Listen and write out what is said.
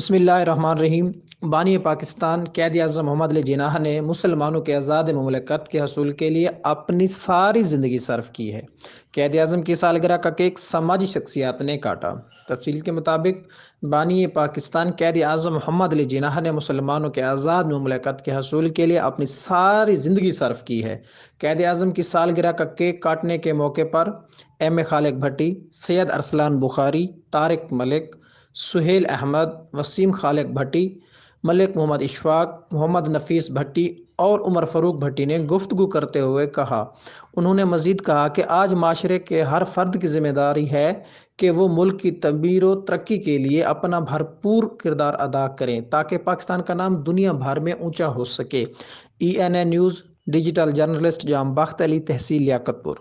بسم اللہ الرحمن الرحیم۔ بانی پاکستان قائد اعظم محمد علی جناح نے مسلمانوں کے آزاد مملکت کے حصول کے لیے اپنی ساری زندگی صرف کی ہے۔ قائد اعظم کی سالگرہ کا کیک سماجی شخصیات نے کاٹا۔ تفصیل کے مطابق بانی پاکستان قائد اعظم محمد علی جناح نے مسلمانوں کے آزاد مملکت کے حصول کے لیے اپنی ساری زندگی صرف کی ہے۔ قائد اعظم کی سالگرہ کا کیک کاٹنے کے موقع پر ایم اے خالق بھٹی، سید ارسلان بخاری، طارق ملک، سہیل احمد، وسیم خالق بھٹی، ملک محمد اشفاق، محمد نفیس بھٹی اور عمر فاروق بھٹی نے گفتگو کرتے ہوئے کہا۔ انہوں نے مزید کہا کہ آج معاشرے کے ہر فرد کی ذمہ داری ہے کہ وہ ملک کی تعمیر و ترقی کے لیے اپنا بھرپور کردار ادا کریں تاکہ پاکستان کا نام دنیا بھر میں اونچا ہو سکے۔ ای N a news digital journalist جام بخت علی، تحصیل لیاقت پور۔